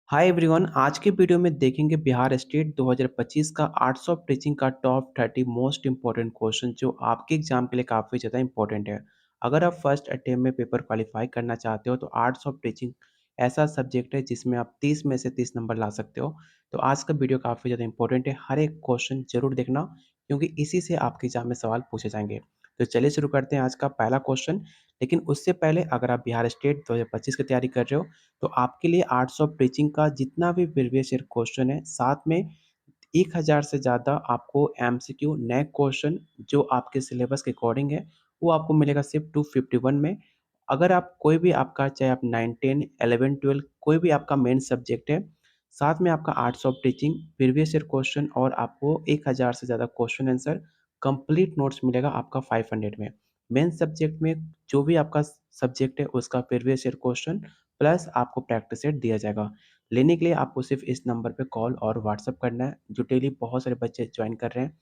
Hi everyone. आज के video में देखेंगे बिहार स्टेट 2025 का आर्ट्स ऑफ टीचिंग का टॉप 30 मोस्ट इंपॉर्टेंट क्वेश्चन जो आपके एग्जाम के लिए काफ़ी ज़्यादा इंपॉर्टेंट है। अगर आप फर्स्ट अटेम्प्ट में पेपर क्वालिफाई करना चाहते हो तो आर्ट्स ऑफ टीचिंग ऐसा सब्जेक्ट है जिसमें आप 30 में से 30 नंबर ला सकते हो। तो आज का वीडियो काफ़ी ज़्यादा इंपॉर्टेंट है, हर एक क्वेश्चन जरूर देखना क्योंकि इसी से आपके एग्जाम में सवाल पूछे जाएंगे। तो चलिए शुरू करते हैं आज का पहला क्वेश्चन। लेकिन उससे पहले अगर आप बिहार स्टेट 2025 की तैयारी कर रहे हो तो आपके लिए आर्ट्स ऑफ टीचिंग का जितना भी प्रीवियस ईयर क्वेश्चन है, साथ में 1000 से ज़्यादा आपको एमसीक्यू नए क्वेश्चन जो आपके सिलेबस के अकॉर्डिंग है, वो आपको मिलेगा सिर्फ 251 में। अगर आप कोई भी आपका चाहे आप 9, 10, 11, 12 कोई भी आपका मेन सब्जेक्ट है, साथ में आपका arts of teaching previous year question और आपको 1000 से ज़्यादा क्वेश्चन आंसर कंप्लीट नोट्स मिलेगा आपका 500 में। मेन सब्जेक्ट में जो भी आपका सब्जेक्ट है उसका प्रीवियस ईयर क्वेश्चन प्लस आपको प्रैक्टिस सेट दिया जाएगा। लेने के लिए आपको सिर्फ इस नंबर पे कॉल और व्हाट्सएप करना है, जो डेली बहुत सारे बच्चे ज्वाइन कर रहे हैं,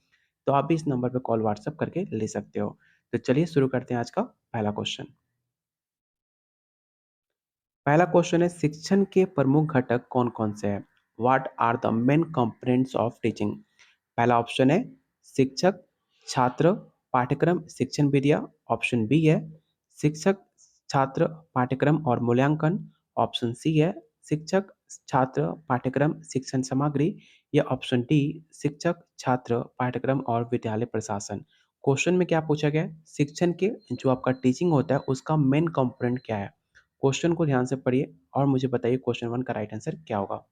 तो आप भी इस नंबर पे कॉल व्हाट्सएप करके ले सकते हो। तो चलिए शुरू करते हैं आज का पहला क्वेश्चन। पहला क्वेश्चन है, शिक्षण के प्रमुख घटक कौन-कौन से हैं? What are the main components of teaching? पहला ऑप्शन है शिक्षक, छात्र, पाठ्यक्रम, शिक्षण विधियाँ। ऑप्शन बी है शिक्षक, छात्र, पाठ्यक्रम और मूल्यांकन। ऑप्शन सी है शिक्षक, छात्र, पाठ्यक्रम, शिक्षण सामग्री। या ऑप्शन डी शिक्षक, छात्र, पाठ्यक्रम और विद्यालय प्रशासन। क्वेश्चन में क्या पूछा गया है? शिक्षण के जो आपका टीचिंग होता है उसका मेन कंपोनेंट क्या है? क्वेश्चन को ध्यान से पढ़िए और मुझे बताइए क्वेश्चन 1 का राइट आंसर क्या होगा?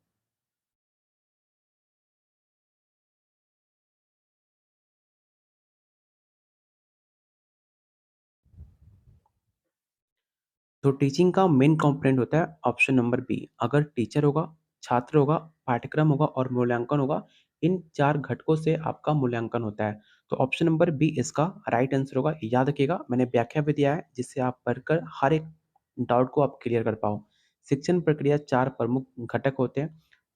तो टीचिंग का मेन कंपोनेंट होता है ऑप्शन नंबर बी। अगर टीचर होगा, छात्र होगा, पाठ्यक्रम होगा और मूल्यांकन होगा, इन 4 घटकों से आपका मूल्यांकन होता है। तो ऑप्शन नंबर बी इसका राइट आंसर होगा। याद रखिएगा मैंने व्याख्या भी दिया है जिससे आप पढ़कर हर एक डाउट को आप क्लियर कर पाओ। शिक्षण प्रक्रिया 4 प्रमुख घटक होते हैं।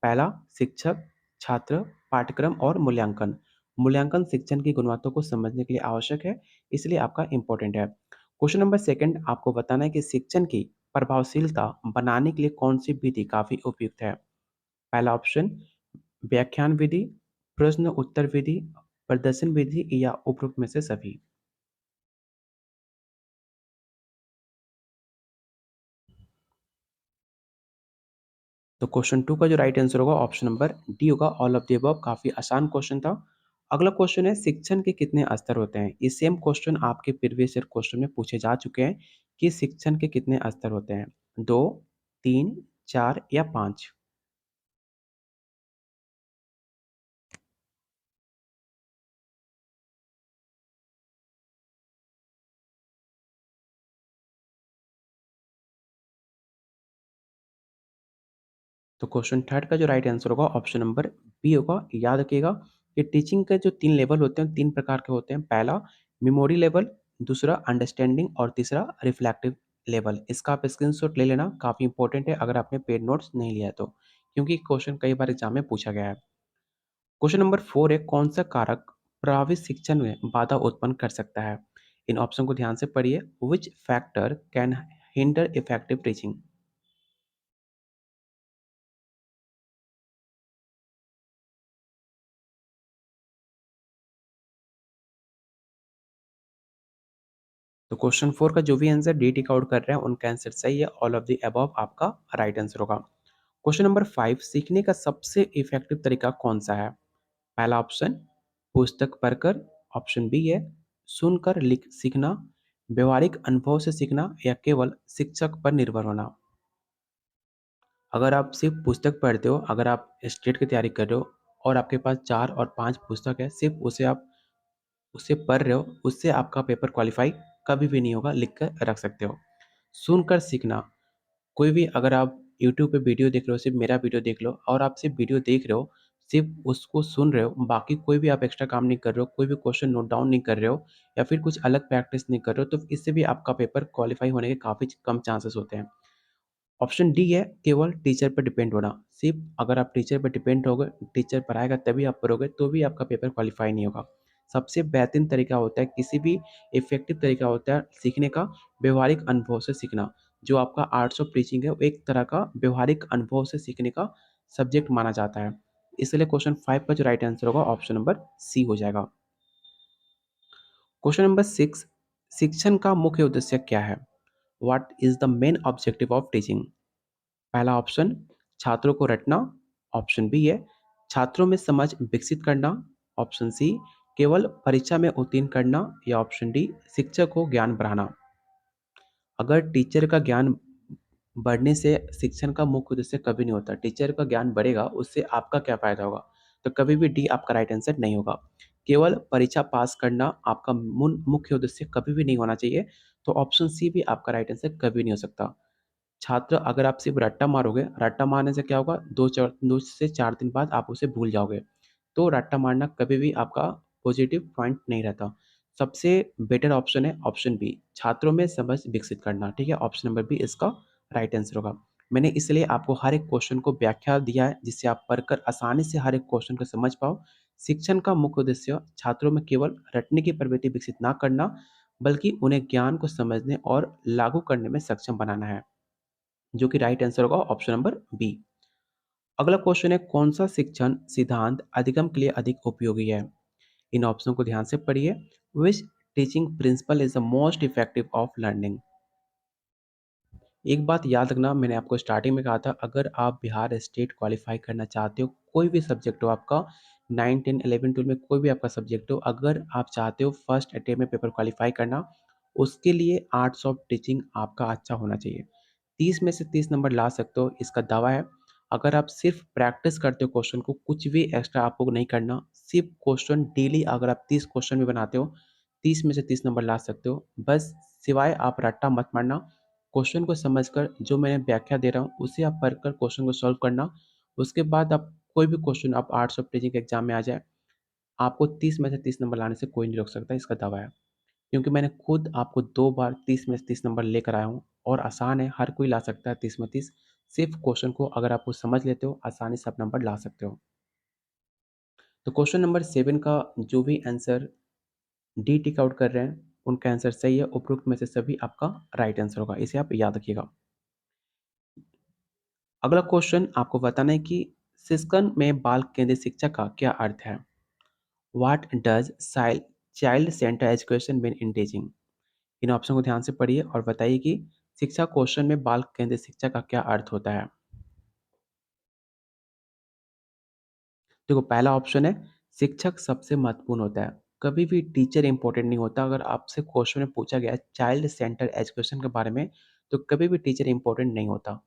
पहला शिक्षक, छात्र, पाठ्यक्रम और मूल्यांकन। मूल्यांकन शिक्षण की गुणवत्ता को समझने के लिए आवश्यक है, इसलिए आपका इम्पोर्टेंट है। क्वेश्चन नंबर सेकंड आपको बताना है कि शिक्षण की प्रभावशीलता बनाने के लिए कौन सी विधि काफी उपयुक्त है? पहला ऑप्शन व्याख्यान विधि, प्रश्न उत्तर विधि, प्रदर्शन विधि या उपरोक्त में से सभी। तो क्वेश्चन टू का जो राइट आंसर होगा ऑप्शन नंबर डी होगा, ऑल ऑफ द अबव। काफी आसान क्वेश्चन था। अगला क्वेश्चन है, शिक्षण के कितने स्तर होते हैं? ये सेम क्वेश्चन आपके प्रीवियस ईयर क्वेश्चन में पूछे जा चुके हैं कि शिक्षण के कितने स्तर होते हैं? 2, 3, 4 या 5? तो क्वेश्चन थर्ड का जो राइट आंसर होगा ऑप्शन नंबर बी होगा। याद रखिएगा कि टीचिंग के जो 3 लेवल होते हैं, 3 प्रकार के होते हैं। पहला मेमोरी लेवल, दूसरा अंडरस्टैंडिंग और तीसरा रिफ्लेक्टिव लेवल। इसका आप स्क्रीनशॉट ले लेना, काफ़ी इंपॉर्टेंट है अगर आपने पेड नोट्स नहीं लिया है तो, क्योंकि क्वेश्चन कई बार एग्जाम में पूछा गया है। क्वेश्चन नंबर 4 है, कौन सा कारक प्रभावित शिक्षण में बाधा उत्पन्न कर सकता है? इन ऑप्शन को ध्यान से पढ़िए। Which factor can hinder effective teaching? तो क्वेश्चन 4 का जो भी आंसर डी टिक आउट कर रहे हैं उनका आंसर सही है। ऑल ऑफ द अबव आपका राइट आंसर होगा। क्वेश्चन नंबर 5, सीखने का सबसे इफेक्टिव तरीका कौन सा है? पहला ऑप्शन पुस्तक पढ़कर। ऑप्शन बी है सुनकर लिख सीखना, व्यवहारिक अनुभव से सीखना या केवल शिक्षक पर निर्भर होना। अगर आप सिर्फ पुस्तक पढ़ते हो, अगर आप स्टेट की तैयारी कर रहे हो और आपके पास 4 और 5 पुस्तक है, सिर्फ उसे पढ़ रहे हो, उससे आपका पेपर क्वालिफाई कभी भी नहीं होगा, लिख कर रख सकते हो। सुनकर सीखना, कोई भी अगर आप यूट्यूब पे वीडियो देख रहे हो, सिर्फ मेरा वीडियो देख लो और आप सिर्फ वीडियो देख रहे हो, सिर्फ उसको सुन रहे हो, बाकी कोई भी आप एक्स्ट्रा काम नहीं कर रहे हो, कोई भी क्वेश्चन नोट डाउन नहीं कर रहे हो या फिर कुछ अलग प्रैक्टिस नहीं कर रहे हो, तो इससे भी आपका पेपर क्वालिफाई होने के काफ़ी कम चांसेस होते हैं। ऑप्शन डी है केवल टीचर पर डिपेंड होना। सिर्फ अगर आप टीचर पर डिपेंड होगे, टीचर पढ़ाएगा तभी आप पढ़ोगे, तो भी आपका पेपर क्वालिफाई नहीं होगा। सबसे बेहतरीन तरीका होता है, किसी भी इफ़ेक्टिव तरीका होता है सीखने का, व्यवहारिक अनुभव से सीखना। जो आपका आर्ट्स ऑफ टीचिंग है, वो एक तरह का व्यवहारिक अनुभव से सीखने का सब्जेक्ट माना जाता है। इसलिए क्वेश्चन 5 का जो राइट आंसर होगा ऑप्शन नंबर सी हो जाएगा। क्वेश्चन नंबर 6, शिक्षण का मुख्य उद्देश्य क्या है? What is the main objective of teaching? पहला ऑप्शन छात्रों को रटना, ऑप्शन बी है छात्रों में समझ विकसित करना, ऑप्शन सी केवल परीक्षा में उत्तीर्ण करना, या ऑप्शन डी शिक्षक को ज्ञान बढ़ाना। अगर टीचर का ज्ञान बढ़ने से शिक्षण का मुख्य उद्देश्य कभी नहीं होता। टीचर का ज्ञान बढ़ेगा, उससे आपका क्या फ़ायदा होगा? तो कभी भी डी आपका राइट आंसर नहीं होगा। केवल परीक्षा पास करना आपका मुख्य उद्देश्य कभी भी नहीं होना चाहिए, तो ऑप्शन सी भी आपका राइट आंसर कभी नहीं हो सकता। छात्र अगर आप सिर्फ रट्टा मारोगे, रट्टा मारने से क्या होगा, 2 से 4 दिन बाद आप उसे भूल जाओगे। तो रट्टा मारना कभी भी आपका पॉजिटिव पॉइंट नहीं रहता। सबसे बेटर ऑप्शन है ऑप्शन बी, छात्रों में समझ विकसित करना, ठीक है? ऑप्शन नंबर बी इसका राइट आंसर होगा। मैंने इसलिए आपको हर एक क्वेश्चन को व्याख्या दिया है, जिससे आप पढ़कर आसानी से हर एक क्वेश्चन को समझ पाओ। शिक्षण का मुख्य उद्देश्य छात्रों में केवल रटने की प्रवृत्ति विकसित ना करना, बल्कि उन्हें ज्ञान को समझने और लागू करने में सक्षम बनाना है। जो कि राइट आंसर होगा ऑप्शन नंबर बी। अगला क्वेश्चन है, कौन सा शिक्षण सिद्धांत अधिगम के लिए अधिक उपयोगी है? इन ऑप्शन को ध्यान से पढ़िए। Which teaching principle is the most effective of learning? एक बात याद रखना, मैंने आपको स्टार्टिंग में कहा था, अगर आप बिहार स्टेट क्वालिफाई करना चाहते हो, कोई भी सब्जेक्ट हो आपका, 9 10 11 12 में कोई भी आपका सब्जेक्ट हो, अगर आप चाहते हो फर्स्ट अटेम्प्ट में पेपर क्वालिफाई करना, उसके लिए आर्ट्स ऑफ टीचिंग आपका अच्छा होना चाहिए। 30 में से 30 नंबर ला सकते हो, इसका दावा है। अगर आप सिर्फ प्रैक्टिस करते हो क्वेश्चन को, कुछ भी एक्स्ट्रा आपको नहीं करना, सिर्फ क्वेश्चन डेली अगर आप 30 क्वेश्चन भी बनाते हो, 30 में से 30 नंबर ला सकते हो। बस सिवाय आप रट्टा मत मारना, क्वेश्चन को समझकर जो मैंने व्याख्या दे रहा हूँ, उसे आप पढ़कर क्वेश्चन को सॉल्व करना। उसके बाद आप कोई भी क्वेश्चन आप आर्ट्स ऑफ टीचिंग के एग्जाम में आ जाए, आपको 30 में से 30 नंबर लाने से कोई नहीं रोक सकता, इसका दावा है। क्योंकि मैंने खुद आपको 2 बार 30 में से 30 नंबर लेकर आया हूँ, और आसान है, हर कोई ला सकता है 30 में 30। सिर्फ क्वेश्चन को अगर आप वो समझ लेते हो, आसानी से आप नंबर ला सकते हो। तो क्वेश्चन नंबर 7 का जो भी आंसर डी टिक आउट कर रहे हैं, उनका आंसर सही है। उपरोक्त में से सभी आपका राइट आंसर होगा, इसे आप याद रखिएगा। अगला क्वेश्चन आपको बताना है कि सिस्कन में बाल केंद्रित शिक्षा का क्या अर्थ है? What does child centre education mean in teaching? In option को ध्यान से पढ़िए और बताइए कि शिक्षा कौशल में बाल केंद्रित शिक्षा का क्या अर्थ होता है? देखो, पहला ऑप्शन है शिक्षक सबसे महत्वपूर्ण होता है। कभी भी टीचर इंपॉर्टेंट नहीं होता। अगर आपसे क्वेश्चन में पूछा गया है चाइल्ड सेंटर एजुकेशन के बारे में, तो कभी भी टीचर इंपॉर्टेंट नहीं होता।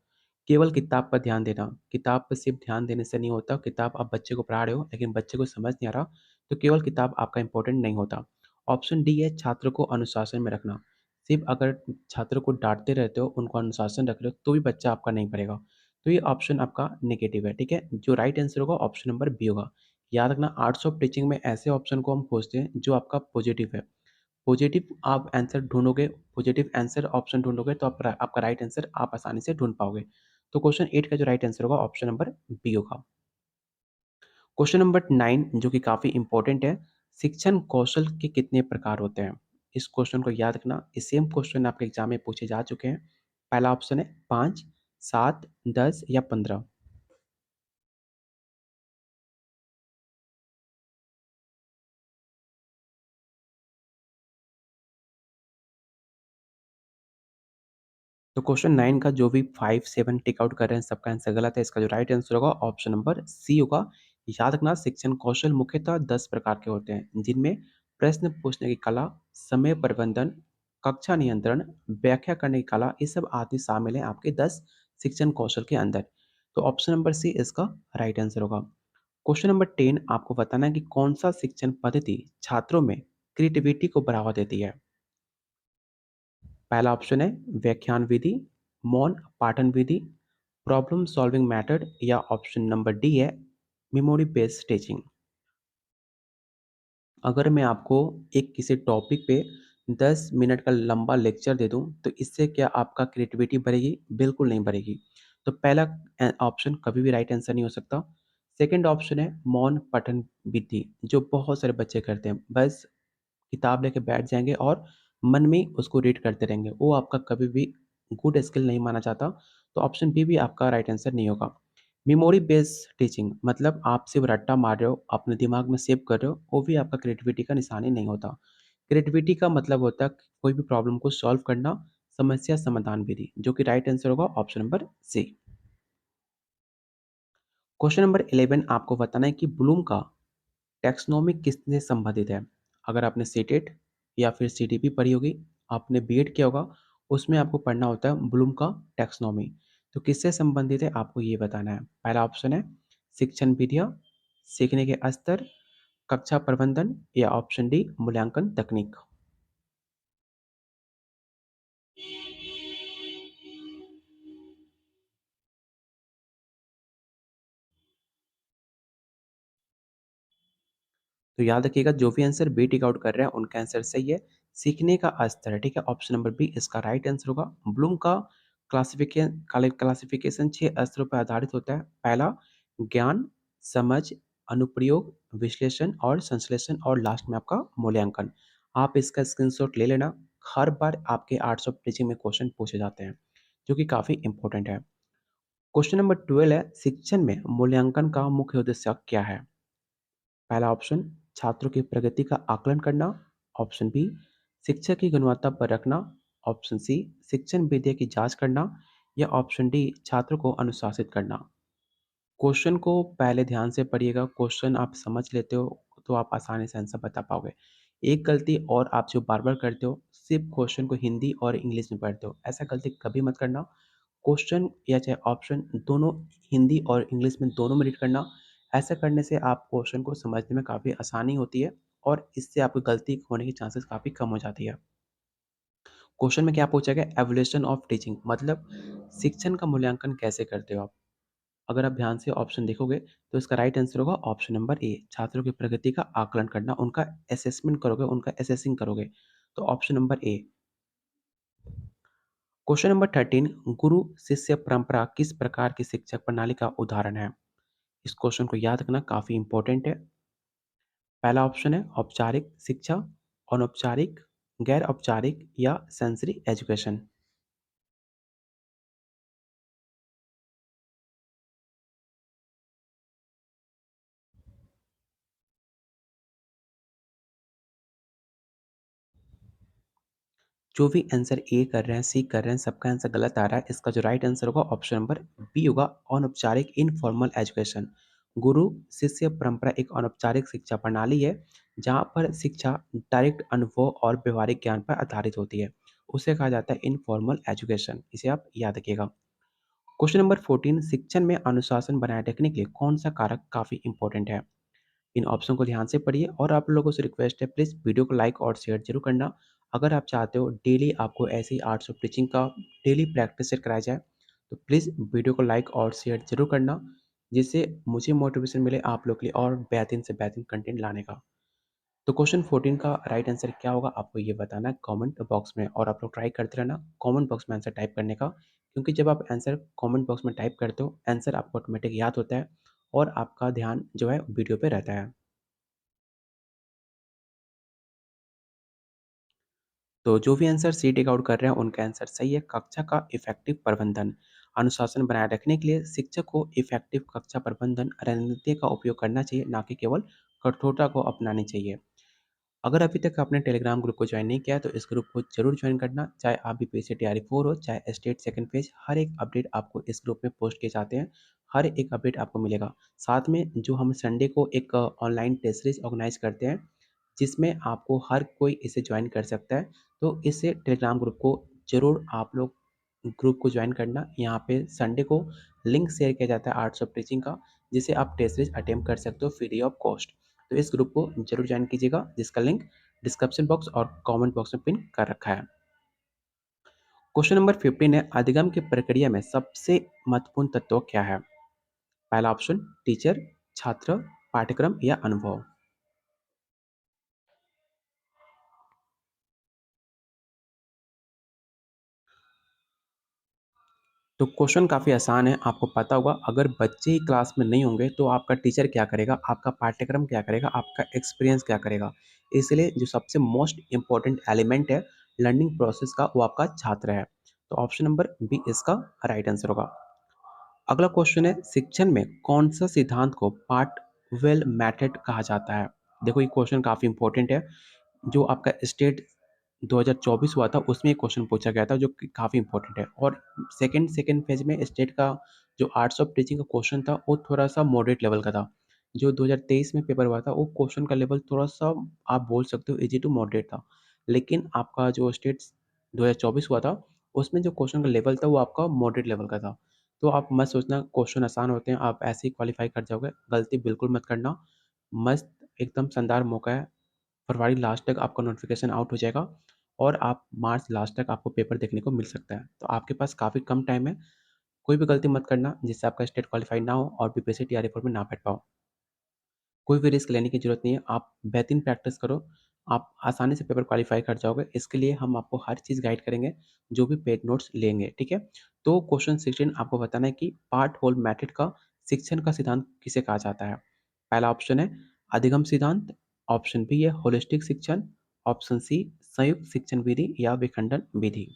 केवल किताब पर ध्यान देना, किताब पर सिर्फ ध्यान देने से नहीं होता। किताब आप बच्चे को पढ़ा रहे हो लेकिन बच्चे को समझ नहीं आ रहा, तो केवल किताब आपका इंपॉर्टेंट नहीं होता। ऑप्शन डी है छात्र को अनुशासन में रखना। सिर्फ अगर छात्र को डांटते रहते हो, उनको अनुशासन रख रहे हो, तो भी बच्चा आपका नहीं पढ़ेगा। तो ये ऑप्शन आपका नेगेटिव है, ठीक है? जो राइट आंसर होगा ऑप्शन नंबर बी होगा। याद रखना, आर्ट्स ऑफ टीचिंग में ऐसे ऑप्शन को हम खोजते हैं जो आपका पॉजिटिव है। पॉजिटिव आप आंसर ढूँढोगे, पॉजिटिव आंसर ऑप्शन ढूँढोगे, तो आपका राइट आंसर आप आसानी से ढूँढ पाओगे। तो क्वेश्चन 8 का जो राइट आंसर होगा ऑप्शन नंबर बी होगा। क्वेश्चन नंबर 9 जो कि काफ़ी इंपॉर्टेंट है, शिक्षण कौशल के कितने प्रकार होते हैं? इस क्वेश्चन को याद रखना, ये सेम क्वेश्चन आपके एग्जाम में पूछे जा चुके हैं। पहला ऑप्शन है 5, 7, 10 या 15। तो क्वेश्चन 9 का जो भी 5, 7 टिक आउट कर रहे हैं, सबका आंसर गलत है। इसका जो राइट आंसर होगा ऑप्शन नंबर सी होगा। याद रखना, शिक्षण कौशल मुख्यतः 10 प्रकार के होते हैं, जिनमें प्रश्न पूछने की कला, समय प्रबंधन, कक्षा नियंत्रण, व्याख्या करने की कला, ये सब आदि शामिल हैं आपके 10 शिक्षण कौशल के अंदर। तो ऑप्शन नंबर सी इसका राइट आंसर होगा। क्वेश्चन नंबर 10 आपको बताना है कि कौन सा शिक्षण पद्धति छात्रों में क्रिएटिविटी को बढ़ावा देती है? पहला ऑप्शन है व्याख्यान विधि, मौन पाठन विधि, प्रॉब्लम सॉल्विंग मेथड, या ऑप्शन नंबर डी है मेमोरी बेस्ड टीचिंग। अगर मैं आपको एक किसी टॉपिक पे 10 मिनट का लंबा लेक्चर दे दूं, तो इससे क्या आपका क्रिएटिविटी बढ़ेगी? बिल्कुल नहीं बढ़ेगी। तो पहला ऑप्शन कभी भी राइट आंसर नहीं हो सकता। सेकंड ऑप्शन है मौन पठन विधि, जो बहुत सारे बच्चे करते हैं। बस किताब लेके बैठ जाएँगे और मन में उसको रीड करते रहेंगे। वो आपका कभी भी गुड स्किल नहीं माना जाता, तो ऑप्शन बी भी आपका राइट आंसर नहीं होगा। मेमोरी बेस्ड टीचिंग मतलब आप सिर्फ रट्टा मार रहे हो, अपने दिमाग में सेव कर रहे हो, वो भी आपका क्रिएटिविटी का निशानी नहीं होता। क्रिएटिविटी का मतलब होता है कि कोई भी प्रॉब्लम को सॉल्व करना, समस्या समाधान विधि, जो कि राइट आंसर होगा option number C. Question number 11 आपको बताना है कि ब्लूम का टैक्सोनॉमी किससे संबंधित है? अगर आपने सीटेट या फिर सीटीपी पढ़ी होगी, आपने बीएड किया होगा, उसमें आपको पढ़ना होता है ब्लूम का टैक्सोनॉमी। तो किससे संबंधित है आपको ये बताना है। पहला ऑप्शन है शिक्षण विधियाँ, सीखने के स्तर, कक्षा प्रबंधन या ऑप्शन डी मूल्यांकन तकनीक। तो याद रखिएगा जो भी आंसर बी टिक आउट कर रहे हैं उनका आंसर सही है। सीखने का स्तर है, ठीक है, ऑप्शन नंबर बी इसका राइट आंसर होगा। ब्लूम का क्लासिफिकेशन 6 स्तरों पर आधारित होता है। पहला ज्ञान, समझ, अनुप्रयोग, विश्लेषण और संश्लेषण और लास्ट में आपका मूल्यांकन। आप इसका स्क्रीनशॉट ले लेना। हर बार आपके 800 टीचिंग में क्वेश्चन पूछे जाते हैं, जो कि काफ़ी इंपॉर्टेंट है। क्वेश्चन नंबर 12 है शिक्षण में मूल्यांकन का मुख्य उद्देश्य क्या है? पहला ऑप्शन छात्रों की प्रगति का आकलन करना, ऑप्शन बी शिक्षा की गुणवत्ता पर रखना, ऑप्शन सी शिक्षण विधि की जांच करना या ऑप्शन डी छात्रों को अनुशासित करना। क्वेश्चन को पहले ध्यान से पढ़िएगा। क्वेश्चन आप समझ लेते हो तो आप आसानी से आंसर बता पाओगे। एक गलती और आप जो बार बार करते हो, सिर्फ क्वेश्चन को हिंदी और इंग्लिश में पढ़ते हो, ऐसा गलती कभी मत करना। क्वेश्चन या चाहे ऑप्शन दोनों हिंदी और इंग्लिश में दोनों में रीड करना। ऐसा करने से आप क्वेश्चन को समझने में काफ़ी आसानी होती है और इससे आपकी गलती होने की चांसेस काफ़ी कम हो जाती है। क्वेश्चन में क्या पूछा गया? एवोल्यूशन ऑफ टीचिंग मतलब शिक्षण का मूल्यांकन कैसे करते हो आप? अगर आप ध्यान से ऑप्शन देखोगे तो इसका राइट आंसर होगा ऑप्शन नंबर ए, छात्रों की प्रगति का आकलन करना, उनका असेसमेंट करोगे, उनका असेसिंग करोगे। तो option number A. Question number 13 गुरु शिष्य परंपरा किस प्रकार की शिक्षा प्रणाली का उदाहरण है? इस क्वेश्चन को याद रखना काफी इंपॉर्टेंट है। पहला ऑप्शन है औपचारिक शिक्षा, अनौपचारिक, गैर औपचारिक या सेंसरी एजुकेशन। जो भी आंसर ए कर रहे हैं, सी कर रहे हैं, सबका आंसर गलत आ रहा है। इसका जो राइट आंसर होगा ऑप्शन नंबर बी होगा, अनौपचारिक इनफॉर्मल एजुकेशन। गुरु शिष्य परंपरा एक अनौपचारिक शिक्षा प्रणाली है, जहाँ पर शिक्षा डायरेक्ट अनुभव और व्यवहारिक ज्ञान पर आधारित होती है। उसे कहा जाता है इनफॉर्मल एजुकेशन। इसे आप याद रखिएगा। क्वेश्चन नंबर 14 शिक्षण में अनुशासन बनाए रखने के लिए कौन सा कारक काफी इंपॉर्टेंट है? इन ऑप्शन को ध्यान से पढ़िए और आप लोगों से रिक्वेस्ट है प्लीज़ वीडियो को लाइक और शेयर जरूर करना। अगर आप चाहते हो डेली आपको ऐसे ही आर्ट्स ऑफ टीचिंग का डेली प्रैक्टिस सेट कराया जाए, तो प्लीज़ वीडियो को लाइक और शेयर जरूर करना, जिससे मुझे मोटिवेशन मिले आप लोग के लिए और बेहतरीन से बेहतरीन कंटेंट लाने का। तो क्वेश्चन 14 का राइट आंसर क्या होगा आपको ये बताना है कमेंट बॉक्स में, और आप लोग ट्राई करते रहना कमेंट बॉक्स में आंसर टाइप करने का, क्योंकि जब आप आंसर कमेंट बॉक्स में टाइप करते हो आंसर आपको ऑटोमेटिक याद होता है और आपका ध्यान जो है वीडियो पे रहता है। तो जो भी आंसर सी टिक आउट कर रहे हैं उनका आंसर सही है। कक्षा का इफेक्टिव प्रबंधन, अनुशासन बनाए रखने के लिए शिक्षक को इफेक्टिव कक्षा प्रबंधन रणनीति का उपयोग करना चाहिए, ना कि केवल कठोरता को अपनानी चाहिए। अगर अभी तक आपने टेलीग्राम ग्रुप को ज्वाइन नहीं किया है, तो इस ग्रुप को जरूर ज्वाइन करना। चाहे आप बीपीएससी तैयारी 4 हो, चाहे स्टेट सेकंड पेज, हर एक अपडेट आपको इस ग्रुप में पोस्ट किए जाते हैं। हर एक अपडेट आपको मिलेगा। साथ में जो हम संडे को एक ऑनलाइन टेस्ट सीरीज ऑर्गेनाइज करते हैं, जिसमें आपको हर कोई इसे ज्वाइन कर सकता है। तो इसे टेलीग्राम ग्रुप को ज़रूर आप लोग ग्रुप को ज्वाइन करना। यहाँ पे संडे को लिंक शेयर किया जाता है आर्ट्स ऑफ टीचिंग का, जिसे आप टेस्ट सीरीज अटेम्प्ट कर सकते हो फ्री ऑफ कॉस्ट। तो इस ग्रुप को जरूर ज्वाइन कीजिएगा, जिसका लिंक डिस्क्रिप्शन बॉक्स और कमेंट बॉक्स में पिन कर रखा है। क्वेश्चन नंबर 15 है अधिगम की प्रक्रिया में सबसे महत्वपूर्ण तत्व क्या है? पहला ऑप्शन टीचर, छात्र, पाठ्यक्रम या अनुभव। तो क्वेश्चन काफ़ी आसान है, आपको पता होगा। अगर बच्चे ही क्लास में नहीं होंगे तो आपका टीचर क्या करेगा, आपका पाठ्यक्रम क्या करेगा, आपका एक्सपीरियंस क्या करेगा। इसलिए जो सबसे मोस्ट इम्पोर्टेंट एलिमेंट है लर्निंग प्रोसेस का, वो आपका छात्र है। तो ऑप्शन नंबर बी इसका राइट आंसर होगा। अगला क्वेश्चन है, शिक्षण में कौन सा सिद्धांत को पार्ट वेल मेथड कहा जाता है? देखो ये क्वेश्चन काफ़ी इंपॉर्टेंट है। जो आपका स्टेट 2024 हुआ था उसमें ये क्वेश्चन पूछा गया था जो कि काफ़ी इंपॉर्टेंट है। और सेकंड सेकंड फेज में स्टेट का जो आर्ट्स ऑफ टीचिंग का क्वेश्चन था वो थोड़ा-सा मॉडरेट लेवल का था। जो 2023 में पेपर हुआ था वो क्वेश्चन का लेवल थोड़ा-सा आप बोल सकते हो ईज़ी टू मॉडरेट था। लेकिन आपका जो स्टेट 2024 हुआ था उसमें जो क्वेश्चन का लेवल था वो आपका मॉडरेट लेवल का था। तो आप मत सोचना क्वेश्चन आसान होते हैं, आप ऐसे ही क्वालीफाई कर जाओगे, गलती बिल्कुल मत करना। मस्त एकदम शानदार मौका है, फरवरी लास्ट तक आपका नोटिफ़िकेशन आउट हो जाएगा और आप मार्च लास्ट तक आपको पेपर देखने को मिल सकता है। तो आपके पास काफ़ी कम टाइम है, कोई भी गलती मत करना जिससे आपका स्टेट क्वालीफाई ना हो और बीपीएससी टीआरई 4 में ना बैठ पाओ। कोई भी रिस्क लेने की ज़रूरत नहीं है, आप बेहतरीन प्रैक्टिस करो, आप आसानी से पेपर क्वालीफाई कर जाओगे। इसके लिए हम आपको हर चीज़ गाइड करेंगे, जो भी पेड नोट्स लेंगे, ठीक है? तो क्वेश्चन 16 आपको बताना है कि पार्ट होल मेथड का शिक्षण का सिद्धांत किसे कहा जाता है? पहला ऑप्शन है अधिगम सिद्धांत, ऑप्शन बी है होलिस्टिक शिक्षण, ऑप्शन सी संयुक्त शिक्षण विधि या विखंडन विधि।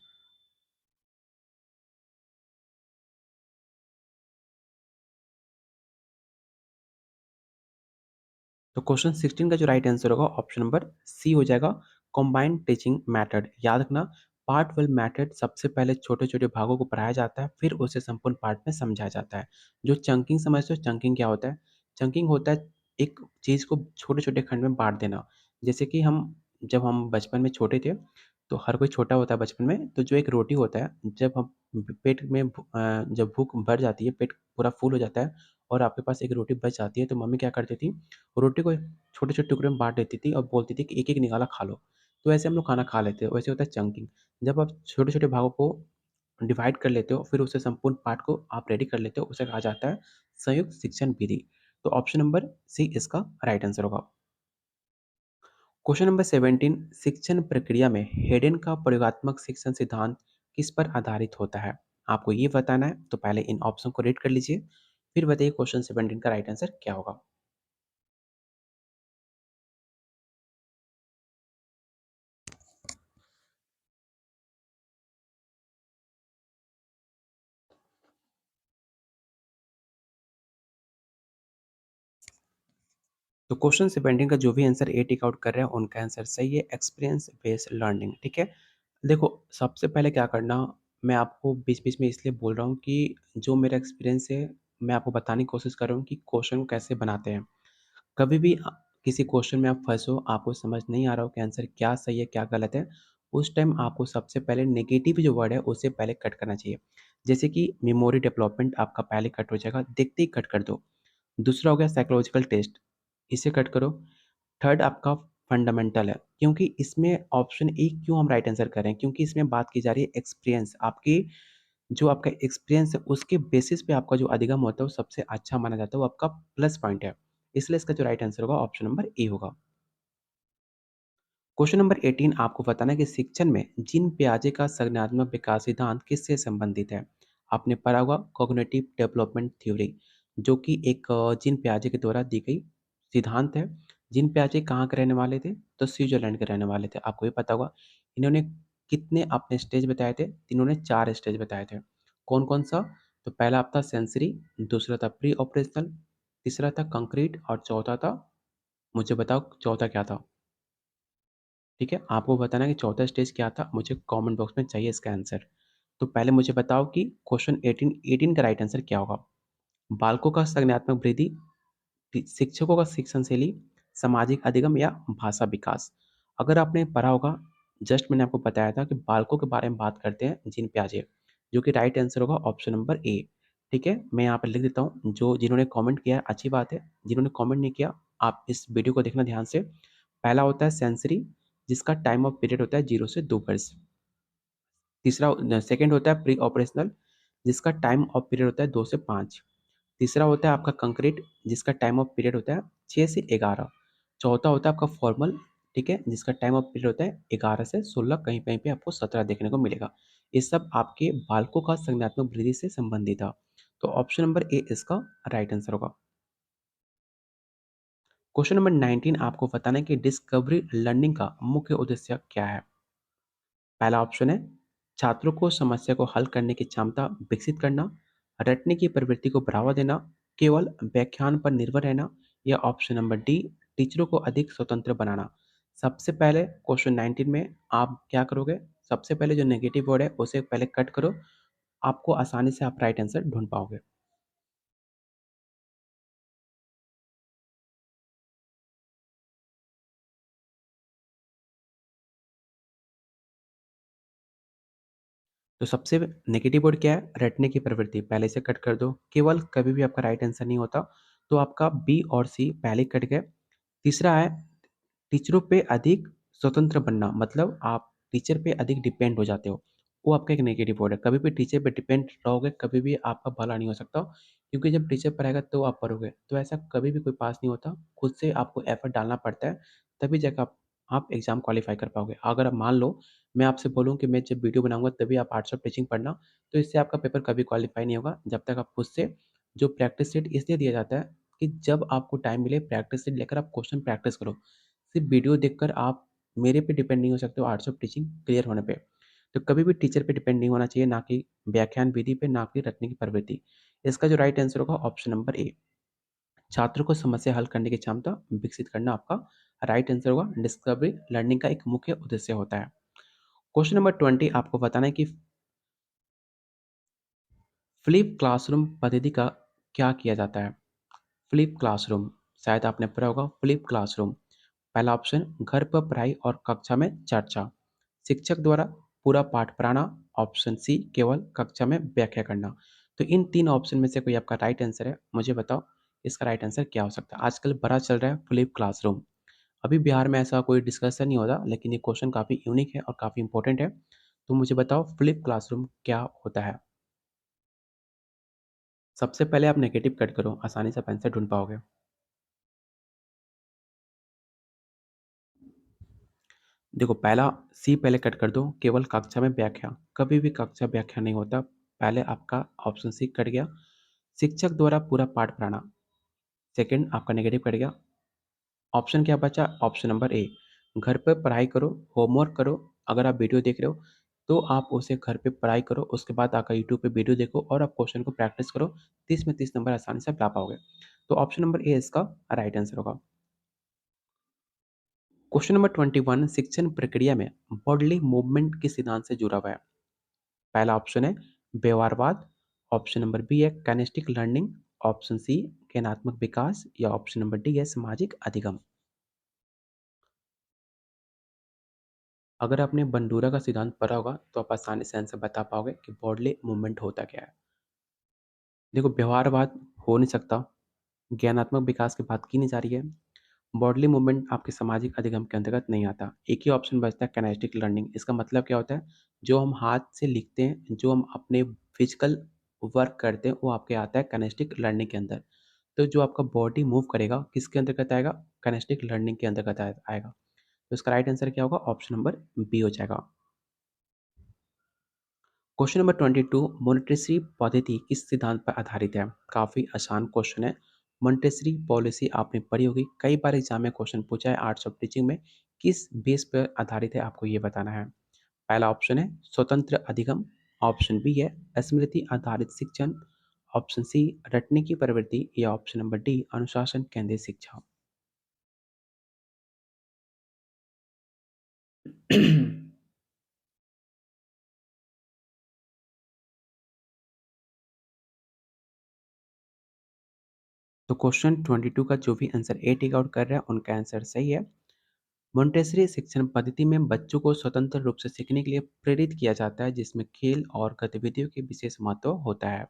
तो क्वेश्चन 16 का जो राइट आंसर होगा ऑप्शन नंबर सी हो जाएगा, कंबाइंड टीचिंग मेथड। याद रखना, पार्ट वन मेथड सबसे पहले छोटे-छोटे भागों को पढ़ाया जाता है, फिर उसे संपूर्ण पार्ट में समझाया जाता है। जो चंकिंग समझते हो, चंकिंग क्या होता है? चंकिंग होता है एक चीज़ को छोटे-छोटे खंड में बाँट देना। जैसे कि हम जब हम बचपन में छोटे थे, तो हर कोई छोटा होता है बचपन में, तो जो एक रोटी होता है, जब हम पेट में जब भूख बढ़ जाती है, पेट पूरा फुल हो जाता है और आपके पास एक रोटी बच जाती है, तो मम्मी क्या करती थी, रोटी को छोटे-छोटे टुकड़े में बाँट देती थी और बोलती थी कि एक-एक निवाला खा लो। तो ऐसे हम लोग खाना खा लेते हैं, वैसे होता है चंकिंग। जब आप छोटे-छोटे भागों को डिवाइड कर लेते हो, फिर उसे संपूर्ण पाठ को आप रेडी कर लेते हो, उसे कहा जाता है संयुक्त शिक्षण विधि। तो ऑप्शन नंबर सी इसका राइट आंसर होगा। क्वेश्चन नंबर 17, शिक्षण प्रक्रिया में हेडन का प्रयोगात्मक शिक्षण सिद्धांत किस पर आधारित होता है? आपको ये बताना है, तो पहले इन ऑप्शन को रीड कर लीजिए, फिर बताइए क्वेश्चन 17 का राइट आंसर क्या होगा? तो क्वेश्चन से पेंडिंग का जो भी आंसर ए टिक आउट कर रहे हैं उनका आंसर सही है, एक्सपीरियंस बेस्ड लर्निंग, ठीक है। देखो, सबसे पहले क्या करना, मैं आपको बीच बीच में इसलिए बोल रहा हूँ कि जो मेरा एक्सपीरियंस है मैं आपको बताने की कोशिश कर रहा हूँ कि क्वेश्चन कैसे बनाते हैं। कभी भी किसी क्वेश्चन में आप फंसो, आपको समझ नहीं आ रहा हो कि आंसर क्या सही है क्या गलत है, उस टाइम आपको सबसे पहले नेगेटिव जो वर्ड है उसे पहले कट करना चाहिए। जैसे कि मेमोरी डेवलपमेंट आपका पहले कट हो जाएगा, देखते ही कट कर दो। दूसरा हो गया साइकोलॉजिकल टेस्ट, इसे कट करो। थर्ड आपका फंडामेंटल है, क्योंकि इसमें ऑप्शन ए क्यों हम राइट आंसर कर रहे हैं, क्योंकि इसमें बात की जा रही है एक्सपीरियंस, आपकी जो आपका एक्सपीरियंस है उसके बेसिस पे आपका जो अधिगम होता है वो सबसे अच्छा माना जाता है, वो आपका प्लस पॉइंट है। इसलिए इसका जो राइट आंसर होगा ऑप्शन नंबर ए होगा। क्वेश्चन नंबर 18 आपको बताना है कि शिक्षण में जीन पियाजे का संज्ञानात्मक विकास सिद्धांत किससे संबंधित है? आपने पढ़ा होगा कॉग्निटिव डेवलपमेंट थ्योरी, जो कि एक जीन पियाजे के द्वारा दी गई सिद्धांत है। जीन पियाजे कहाँ के रहने वाले थे? तो स्विट्जरलैंड के रहने वाले थे, आपको ये पता होगा। इन्होंने कितने अपने स्टेज बताए थे? इन्होंने 4 स्टेज बताए थे। कौन-कौन सा? तो पहला था सेंसरी, दूसरा था प्री ऑपरेशनल, तीसरा था कंक्रीट और चौथा था, मुझे बताओ चौथा क्या था? ठीक है, आपको बताना है कि चौथा स्टेज क्या था, मुझे कमेंट बॉक्स में चाहिए इसका आंसर। तो पहले मुझे बताओ कि क्वेश्चन 18 का राइट आंसर क्या होगा? बालकों का संज्ञानात्मक वृद्धि, शिक्षकों का शिक्षण शैली, सामाजिक अधिगम या भाषा विकास। अगर आपने पढ़ा होगा, जस्ट मैंने आपको बताया था कि बालकों के बारे में बात करते हैं जीन पियाजे, जो कि राइट आंसर होगा ऑप्शन नंबर ए। ठीक है, मैं यहाँ पर लिख देता हूँ, जो जिन्होंने कमेंट किया है अच्छी बात है, जिन्होंने कमेंट नहीं किया आप इस वीडियो को देखना ध्यान से। पहला होता है सेंसरी, जिसका टाइम ऑफ पीरियड होता है 0 से 2 वर्ष। तीसरा सेकंड होता है प्री ऑपरेशनल, जिसका टाइम ऑफ पीरियड होता है 2 से 5। तीसरा होता है आपका कंक्रीट, जिसका टाइम ऑफ पीरियड होता है 6 से 11। चौथा होता है आपका फॉर्मल, ठीक है, जिसका टाइम ऑफ पीरियड होता है 11 से 16, कहीं-कहीं पे आपको 17 देखने को मिलेगा। ये सब आपके बालकों का संज्ञानात्मक वृद्धि से संबंधित था। तो ऑप्शन नंबर ए इसका राइट आंसर होगा। क्वेश्चन नंबर 19 आपको बताना है कि डिस्कवरी लर्निंग का मुख्य उद्देश्य क्या है? पहला ऑप्शन है छात्रों को समस्या को हल करने की क्षमता विकसित करना, रटने की प्रवृत्ति को बढ़ावा देना, केवल व्याख्यान पर निर्भर रहना या ऑप्शन नंबर डी टीचरों को अधिक स्वतंत्र बनाना। सबसे पहले क्वेश्चन 19 में आप क्या करोगे? सबसे पहले जो नेगेटिव वर्ड है उसे पहले कट करो, आपको आसानी से आप राइट आंसर ढूँढ पाओगे। तो सबसे नेगेटिव वर्ड क्या है? रटने की प्रवृत्ति, पहले से कट कर दो। केवल कभी भी आपका राइट आंसर नहीं होता, तो आपका बी और सी पहले ही कट गए। तीसरा है टीचरों पे अधिक स्वतंत्र बनना, मतलब आप टीचर पे अधिक डिपेंड हो जाते हो। वो आपका एक नेगेटिव वर्ड है। कभी भी टीचर पे डिपेंड रहोगे, कभी भी आपका भला नहीं हो सकता, क्योंकि जब टीचर पढ़ाएगा तो आप पढ़ोगे। तो ऐसा कभी भी कोई पास नहीं होता। खुद से आपको एफर्ट डालना पड़ता है, तभी जाकर आप एग्ज़ाम क्वालीफाई कर पाओगे। अगर आप मान लो मैं आपसे बोलूँ कि मैं जब वीडियो बनाऊँगा तभी आप आर्ट्स ऑफ टीचिंग पढ़ना, तो इससे आपका पेपर कभी क्वालीफाई नहीं होगा, जब तक आप खुद से जो प्रैक्टिस सेट इसलिए दिया जाता है कि जब आपको टाइम मिले प्रैक्टिस सेट लेकर आप क्वेश्चन प्रैक्टिस करो। सिर्फ वीडियो देखकर आप मेरे पे डिपेंड नहीं हो सकते हो आर्ट्स ऑफ टीचिंग क्लियर होने पे। तो कभी भी टीचर पे डिपेंड नहीं होना चाहिए, ना कि व्याख्यान विधि पे, ना कि रटने की प्रवृत्ति। इसका जो राइट आंसर होगा ऑप्शन नंबर ए, छात्रों को समस्या हल करने की क्षमता विकसित करना आपका राइट आंसर होगा। डिस्कवरी लर्निंग का एक मुख्य उद्देश्य होता है। क्वेश्चन नंबर 20 आपको बताना है कि फ्लिप क्लासरूम पद्धति का क्या किया जाता है? फ्लिप क्लासरूम, शायद आपने पढ़ा होगा फ्लिप क्लासरूम। पहला ऑप्शन घर पर पढ़ाई और कक्षा में चर्चा, शिक्षक द्वारा पूरा पाठ पढ़ाना, ऑप्शन सी केवल कक्षा में व्याख्या करना। तो इन तीन ऑप्शन में से कोई आपका राइट आंसर है, मुझे बताओ इसका राइट आंसर क्या हो सकता है? आजकल बड़ा चल रहा है फ्लिप क्लासरूम। अभी बिहार में ऐसा कोई डिस्कशन नहीं होता, लेकिन ये क्वेश्चन काफ़ी यूनिक है और काफ़ी इंपॉर्टेंट है। तो मुझे बताओ फ्लिप क्लासरूम क्या होता है? सबसे पहले आप नेगेटिव कट करो, आसानी से आप आंसर ढूँढ पाओगे। देखो पहला सी पहले कट कर दो, केवल कक्षा में व्याख्या, कभी भी कक्षा व्याख्या नहीं होता। पहले आपका ऑप्शन सी कट गया। शिक्षक द्वारा पूरा पाठ पढ़ाना, सेकंड आपका नेगेटिव कट गया। ऑप्शन क्या बचा? ऑप्शन नंबर ए, घर पर पढ़ाई करो, होमवर्क करो। अगर आप वीडियो देख रहे हो तो आप उसे घर पे पढ़ाई करो, उसके बाद आकर यूट्यूब पे वीडियो देखो और आप क्वेश्चन को प्रैक्टिस करो। 30 में 30 नंबर आसानी से आप ला पाओगे। तो ऑप्शन नंबर ए इसका राइट आंसर होगा। क्वेश्चन नंबर 21 शिक्षण प्रक्रिया में बॉडली मूवमेंट किस सिद्धांत से जुड़ा हुआ है? पहला ऑप्शन है व्यवहारवाद, ऑप्शन नंबर बी है काइनेस्टिक लर्निंग, ऑप्शन सी ज्ञानात्मक विकास या ऑप्शन नंबर डी है सामाजिक अधिगम। अगर आपने बंडूरा का सिद्धांत पढ़ा होगा तो आप आसानी से आंसर बता पाओगे कि बॉडली मूवमेंट होता क्या है। देखो व्यवहारवाद हो नहीं सकता, ज्ञानात्मक विकास की बात की नहीं जा रही है, बॉडली मूवमेंट आपके सामाजिक अधिगम के अंतर्गत नहीं आता। एक ही ऑप्शन बचता है काइनेस्टिक लर्निंग। इसका मतलब क्या होता है? जो हम हाथ से लिखते हैं, जो हम अपने फिजिकल वर्क करते हैं, वो आपके आता है काइनेस्टिक लर्निंग के अंदर। तो जो आपका बॉडी मूव करेगा किसके अंतर्गत आएगा? काइनेस्टिक लर्निंग के अंतर्गत आएगा। तो इसका राइट आंसर क्या होगा? ऑप्शन नंबर बी हो जाएगा। क्वेश्चन नंबर 22 मोनेटेसरी पद्धति किस सिद्धांत पर आधारित है? काफ़ी आसान क्वेश्चन है। मोनेटेसरी पॉलिसी आपने पढ़ी होगी, कई बार एग्जाम में क्वेश्चन पूछा है आर्ट्स ऑफ टीचिंग में। किस बेस पर आधारित है आपको ये बताना है। पहला ऑप्शन है स्वतंत्र अधिगम, ऑप्शन बी है स्मृति आधारित शिक्षण, ऑप्शन सी रटने की प्रवृत्ति या ऑप्शन नंबर डी अनुशासन केंद्रित शिक्षा। तो क्वेश्चन 22 का जो भी आंसर ए टिक आउट कर रहा है उनका आंसर सही है। मोंटेसरी शिक्षण पद्धति में बच्चों को स्वतंत्र रूप से सीखने के लिए प्रेरित किया जाता है, जिसमें खेल और गतिविधियों के विशेष महत्व होता है।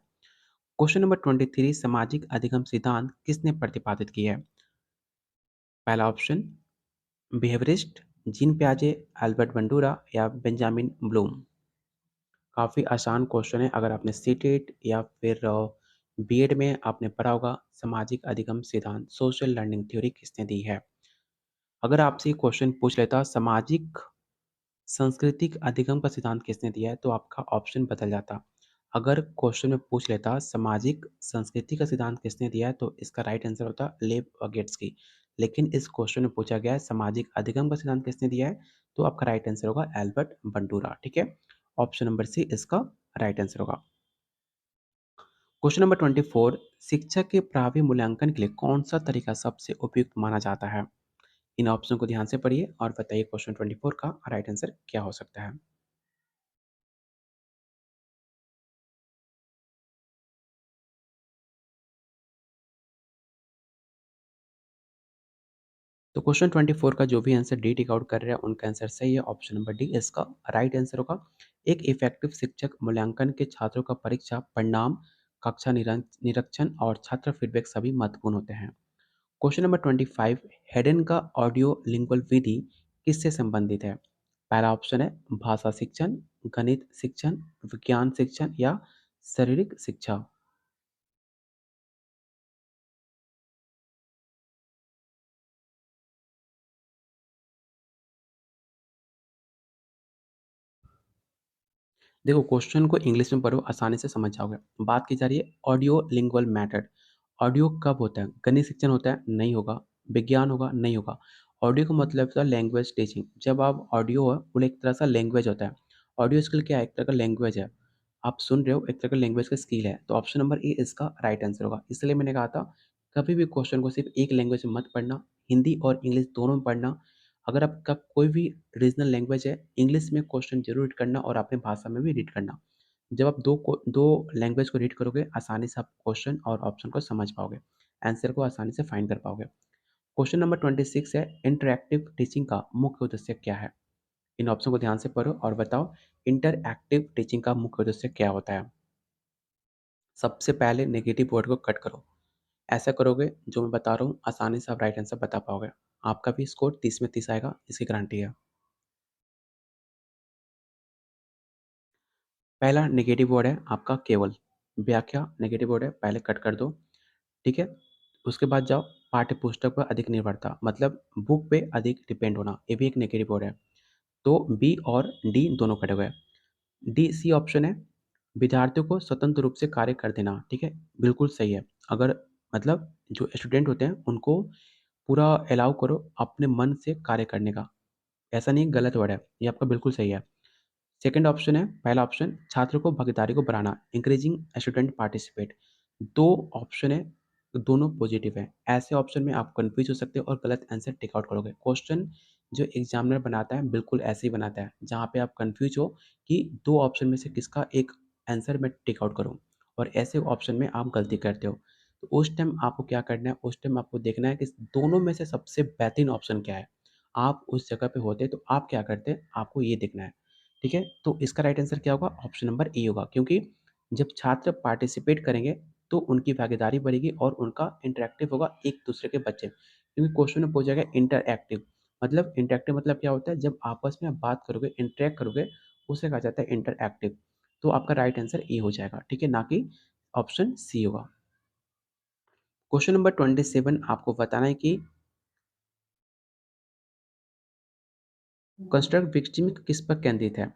क्वेश्चन नंबर 23 सामाजिक अधिगम सिद्धांत किसने प्रतिपादित किया है? पहला ऑप्शन बिहेवियरिस्ट, जीन प्याजे, एल्बर्ट बंडूरा या बेंजामिन ब्लूम। काफ़ी आसान क्वेश्चन है। अगर आपने सीटेट या फिर बीएड में आपने पढ़ा होगा सामाजिक अधिगम सिद्धांत सोशल लर्निंग थ्योरी किसने दी है। अगर आपसे क्वेश्चन पूछ लेता सामाजिक सांस्कृतिक अधिगम का सिद्धांत किसने दिया है, तो आपका ऑप्शन बदल जाता। अगर क्वेश्चन में पूछ लेता सामाजिक संस्कृति का सिद्धांत किसने दिया है, तो इसका राइट आंसर होता लेव वगेट्स्की। लेकिन इस क्वेश्चन में पूछा गया है सामाजिक अधिगम का सिद्धांत किसने दिया है, तो आपका राइट आंसर होगा एल्बर्ट बंडूरा। ठीक है। ऑप्शन नंबर सी इसका राइट आंसर होगा। क्वेश्चन नंबर 24, शिक्षक के प्रभावी मूल्यांकन के लिए कौन-सा तरीका सबसे उपयुक्त माना जाता है? इन ऑप्शन को ध्यान से पढ़िए और बताइए क्वेश्चन 24 का राइट आंसर क्या हो सकता है? तो क्वेश्चन 24 का जो भी आंसर डी टिक आउट कर रहे हैं, उनका आंसर सही है। ऑप्शन नंबर डी इसका राइट आंसर होगा। एक इफेक्टिव शिक्षक मूल्यांकन के छात्रों का परीक्षा परिणाम, कक्षा निरीक्षण और छात्र फीडबैक सभी महत्वपूर्ण होते हैं। क्वेश्चन नंबर 25, हेडन का ऑडियो लिंगुअल विधि किससे संबंधित है? पहला ऑप्शन है भाषा शिक्षण, गणित शिक्षण, विज्ञान शिक्षण या शारीरिक शिक्षा। देखो, क्वेश्चन को इंग्लिश में पढ़ो, आसानी से समझ जाओगे। बात की जा रही है ऑडियो लिंगुअल मेथड। ऑडियो कब होता है? गणित शिक्षण होता है? नहीं होगा। विज्ञान होगा? नहीं होगा। ऑडियो का मतलब होता है लैंग्वेज टीचिंग। जब आप ऑडियो है, वो एक तरह का लैंग्वेज होता है। ऑडियो स्किल क्या है? एक तरह का लैंग्वेज है। आप सुन रहे हो, एक तरह का लैंग्वेज का स्किल है। तो ऑप्शन नंबर ए इसका राइट आंसर होगा। इसलिए मैंने कहा था, कभी भी क्वेश्चन को सिर्फ एक लैंग्वेज में मत पढ़ना, हिंदी और इंग्लिश दोनों में पढ़ना। अगर आपका कोई भी रीजनल लैंग्वेज है, इंग्लिश में क्वेश्चन ज़रूर रीड करना और अपनी भाषा में भी रीड करना। जब आप 2 लैंग्वेज को रीड करोगे, आसानी से आप क्वेश्चन और ऑप्शन को समझ पाओगे। आंसर को आसानी से फाइंड कर पाओगे। क्वेश्चन नंबर 26 है, इंटरैक्टिव टीचिंग का मुख्य उद्देश्य क्या है? इन ऑप्शन को ध्यान से पढ़ो और बताओ, इंटरएक्टिव टीचिंग का मुख्य उद्देश्य क्या होता है? सबसे पहले नेगेटिव वर्ड को कट करो। ऐसा करोगे, जो मैं बता रहा हूँ, आसानी से आप राइट आंसर बता पाओगे। आपका भी स्कोर 30 में 30 आएगा, इसकी गारंटी है। पहला नेगेटिव वर्ड है आपका केवल। व्याख्या नेगेटिव वर्ड है, पहले कट कर दो, ठीक है? उसके बाद जाओ पाठ्य पुस्तक पर अधिक निर्भरता, मतलब बुक पे अधिक डिपेंड होना, ये भी एक नेगेटिव वर्ड है। तो बी और डी दोनों कटे हुए हैं। डी सी ऑप्शन है, विद्यार्थियों को स्वतंत्र रूप से कार्य कर देना, ठीक है? बिल्कुल सही है। अगर मतलब जो स्टूडेंट होते हैं, उनको पूरा अलाउ करो अपने मन से कार्य करने का। ऐसा नहीं गलत वर्ड है, ये आपका बिल्कुल सही है। सेकंड ऑप्शन है, पहला ऑप्शन छात्रों को भागीदारी को बढ़ाना, इंक्रीजिंग स्टूडेंट पार्टिसिपेट। 2 ऑप्शन है, दोनों पॉजिटिव है। ऐसे ऑप्शन में आप कंफ्यूज हो सकते हो और गलत आंसर टिक आउट करोगे। क्वेश्चन जो एग्जामिनर बनाता है, बिल्कुल ऐसे ही बनाता है, जहाँ पे आप कंफ्यूज हो कि 2 ऑप्शन में से किसका एक आंसर मैं टिक आउट करूँ, और ऐसे ऑप्शन में आप गलती करते हो। तो उस टाइम आपको क्या करना है, उस टाइम आपको देखना है कि दोनों में से सबसे बेहतरीन ऑप्शन क्या है। आप उस जगह पे होते तो आप क्या करते, आपको ये देखना है। ठीक है? तो इसका राइट आंसर क्या होगा? ऑप्शन नंबर ए होगा, क्योंकि जब छात्र पार्टिसिपेट करेंगे, तो उनकी भागीदारी बढ़ेगी और उनका इंटरैक्टिव होगा एक-दूसरे के बच्चे। क्योंकि क्वेश्चन में पूछा गया इंटरएक्टिव, मतलब इंटरैक्टिव मतलब क्या होता है? जब आपस में आप बात करोगे, इंटरैक्ट करोगे, उसे कहा जाता है इंटरएक्टिव। तो आपका राइट आंसर ए हो जाएगा, ठीक है? ना कि ऑप्शन सी होगा। क्वेश्चन नंबर 27 आपको बताना है कि कंस्ट्रक्टिविज़्म किस पर केंद्रित है?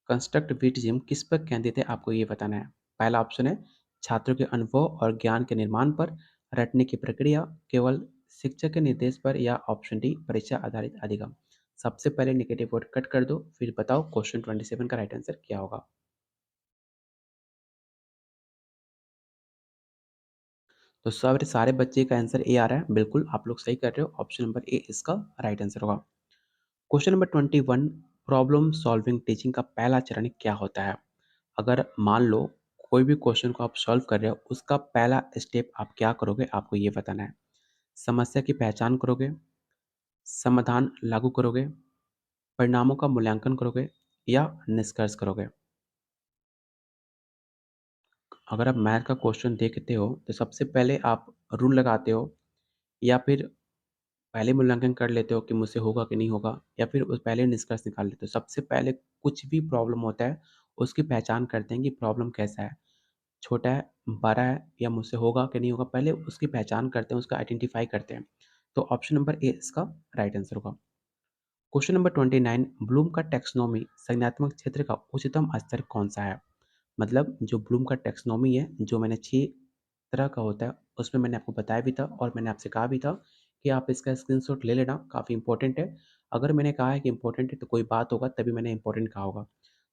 कंस्ट्रक्टिविज़्म किस पर केंद्रित है, आपको ये बताना है। पहला ऑप्शन है छात्रों के अनुभव और ज्ञान के निर्माण पर, रटने की प्रक्रिया, केवल शिक्षक के निर्देश पर, या ऑप्शन डी परीक्षा आधारित अधिगम। सबसे पहले नेगेटिव वर्ड कट कर दो, फिर बताओ क्वेश्चन 27 का राइट आंसर क्या होगा। तो सारे बच्चे का आंसर ए आ रहा है, बिल्कुल आप लोग सही कर रहे हो। ऑप्शन नंबर ए इसका राइट आंसर होगा। Question number 21, problem solving teaching का पहला चरण क्या होता है? अगर मान लो कोई भी क्वेश्चन को आप सॉल्व कर रहे हो, उसका पहला स्टेप आप क्या करोगे, आपको ये बताना है। समस्या की पहचान करोगे, समाधान लागू करोगे, परिणामों का मूल्यांकन करोगे, या निष्कर्ष करोगे। अगर आप मैथ का क्वेश्चन देखते हो, तो सबसे पहले आप रूल लगाते हो, या फिर पहले मूल्यांकन कर लेते हो कि मुझसे होगा कि नहीं होगा, या फिर उस पहले निष्कर्ष निकाल लेते हो। सबसे पहले कुछ भी प्रॉब्लम होता है, उसकी पहचान करते हैं कि प्रॉब्लम कैसा है, छोटा है, बड़ा है, या मुझसे होगा कि नहीं होगा, पहले उसकी पहचान करते हैं, उसका आइडेंटिफ़ाई करते हैं। तो ऑप्शन नंबर ए इसका राइट आंसर होगा। क्वेश्चन नंबर 29, ब्लूम का टैक्सोनॉमी संज्ञानात्मक क्षेत्र का उच्चतम स्तर कौन-सा है? मतलब जो ब्लूम का टैक्सोनॉमी है, जो मैंने 6 तरह का होता है, उसमें मैंने आपको बताया भी था और मैंने आपसे कहा भी था कि आप इसका स्क्रीनशॉट ले लेना, काफ़ी इम्पोर्टेंट है। अगर मैंने कहा है कि इम्पोर्टेंट है, तो कोई बात होगा तभी मैंने इम्पोर्टेंट कहा होगा।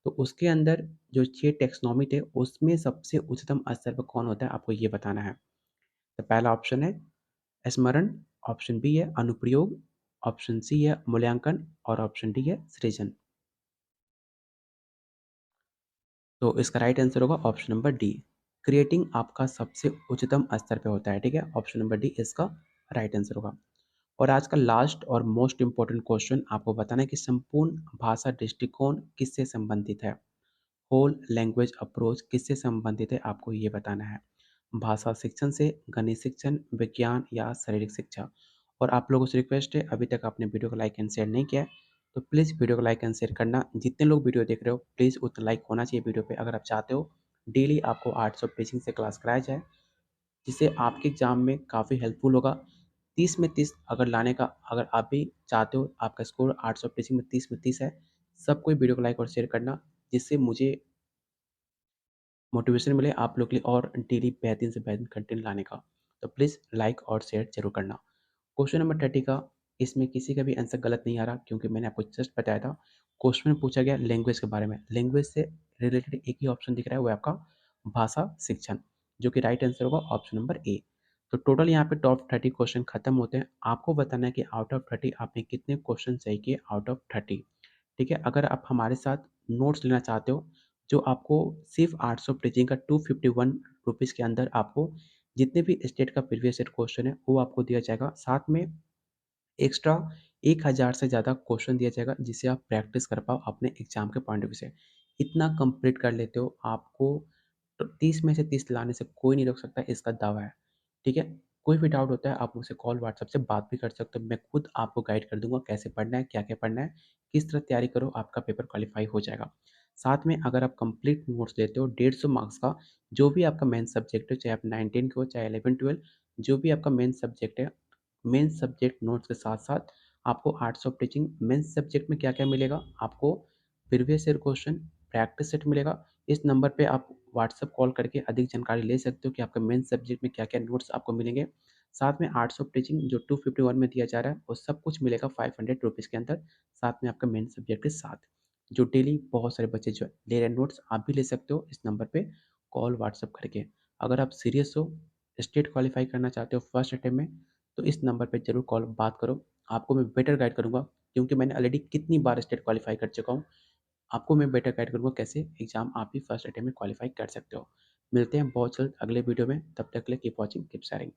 तो उसके अंदर जो 6 टैक्सोनॉमी थे, उसमें सबसे उच्चतम स्तर पर कौन होता है, आपको ये बताना है। तो पहला ऑप्शन है स्मरण, ऑप्शन बी है अनुप्रयोग, ऑप्शन सी है मूल्यांकन और ऑप्शन डी है सृजन। तो इसका राइट आंसर होगा ऑप्शन नंबर डी। क्रिएटिंग आपका सबसे उच्चतम स्तर पे होता है, ठीक है? ऑप्शन नंबर डी इसका राइट आंसर होगा। और आज का लास्ट और मोस्ट इम्पोर्टेंट क्वेश्चन आपको बताना है कि संपूर्ण भाषा दृष्टिकोण किससे संबंधित है? होल लैंग्वेज अप्रोच किससे संबंधित है, आपको ये बताना है। भाषा शिक्षण से, गणित शिक्षण, विज्ञान या शारीरिक शिक्षा। और आप लोगों से रिक्वेस्ट है, अभी तक आपने वीडियो को लाइक एंड शेयर नहीं किया है तो प्लीज़ वीडियो को लाइक एंड शेयर करना। जितने लोग वीडियो देख रहे हो प्लीज़ उतना लाइक होना चाहिए वीडियो पे। अगर आप चाहते हो डेली आपको आर्ट्स ऑफ टीचिंग से क्लास कराया जाए जिससे आपके एग्जाम में काफ़ी हेल्पफुल होगा। 30 में 30 अगर लाने का अगर आप भी चाहते हो, आपका स्कोर आर्ट्स ऑफ टीचिंग में 30 है, सब कोई वीडियो को लाइक और शेयर करना जिससे मुझे मोटिवेशन मिले आप लोग के लिए और डेली बेहतरीन से बेहतरीन कंटेंट लाने का। तो प्लीज़ लाइक और शेयर ज़रूर करना। क्वेश्चन नंबर 30 का इसमें किसी का भी आंसर गलत नहीं आ रहा क्योंकि मैंने आपको जस्ट बताया था। क्वेश्चन में पूछा गया लैंग्वेज के बारे में। लैंग्वेज से रिलेटेड एक ही ऑप्शन दिख रहा है वो है आपका भाषा शिक्षण, जो कि राइट आंसर होगा ऑप्शन नंबर ए। तो टोटल यहाँ पे टॉप 30 क्वेश्चन खत्म होते हैं। आपको बताना है कि आउट ऑफ 30 आपने कितने क्वेश्चन सही किए आउट ऑफ 30। ठीक है? अगर आप हमारे साथ नोट्स लेना चाहते हो, जो आपको सिर्फ़ आर्ट्स ऑफ टीचिंग का ₹251 के अंदर आपको जितने भी स्टेट का प्रीवियस ईयर क्वेश्चन है, वो आपको दिया जाएगा। साथ में एक्स्ट्रा 1000 से ज़्यादा क्वेश्चन दिया जाएगा, जिससे आप प्रैक्टिस कर पाओ अपने एग्ज़ाम के पॉइंट ऑफ व्यू से। इतना कंप्लीट कर लेते हो, आपको तो 30 में से 30 लाने से कोई नहीं रोक सकता, इसका दावा है। ठीक है? कोई भी डाउट होता है, आप मुझसे कॉल, व्हाट्सएप से बात भी कर सकते हो। मैं खुद आपको गाइड कर दूँगा, कैसे पढ़ना है, क्या-क्या पढ़ना है, किस तरह तैयारी करो, आपका पेपर क्वालीफाई हो जाएगा। साथ में अगर आप कंप्लीट नोट्स लेते हो 150 मार्क्स का, जो भी आपका मेन सब्जेक्ट है, चाहे आप 9-10 के हो, चाहे 11-12, जो भी आपका मेन सब्जेक्ट है, मेन सब्जेक्ट नोट्स के साथ-साथ आपको arts of teaching main subject में क्या-क्या मिलेगा, आपको previous year question, practice set मिलेगा। इस नंबर पे आप व्हाट्सएप कॉल करके अधिक जानकारी ले सकते हो कि आपका मेन सब्जेक्ट में क्या-क्या नोट्स आपको मिलेंगे। साथ में आर्ट्स ऑफ टीचिंग जो 251 में दिया जा रहा है, वो सब कुछ मिलेगा ₹500 के अंदर, साथ में आपका मेन सब्जेक्ट के साथ। जो डेली बहुत सारे बच्चे जो ले रहे हैं नोट्स, आप भी ले सकते हो इस नंबर पे कॉल, व्हाट्सएप करके। अगर आप सीरियस हो, स्टेट क्वालीफाई करना चाहते हो फर्स्ट अटेम्प्ट में, तो इस नंबर पे ज़रूर कॉल बात करो। आपको मैं बेटर गाइड करूँगा क्योंकि मैंने ऑलरेडी कितनी बार स्टेट क्वालीफाई कर चुका हूँ। आपको मैं बेटर गाइड करूँगा कैसे एग्ज़ाम आप भी फर्स्ट अटेम्प्ट में क्वालीफाई कर सकते हो। मिलते हैं बहुत जल्द अगले वीडियो में, तब तक के लिए कीप वॉचिंग, कीप शेयरिंग।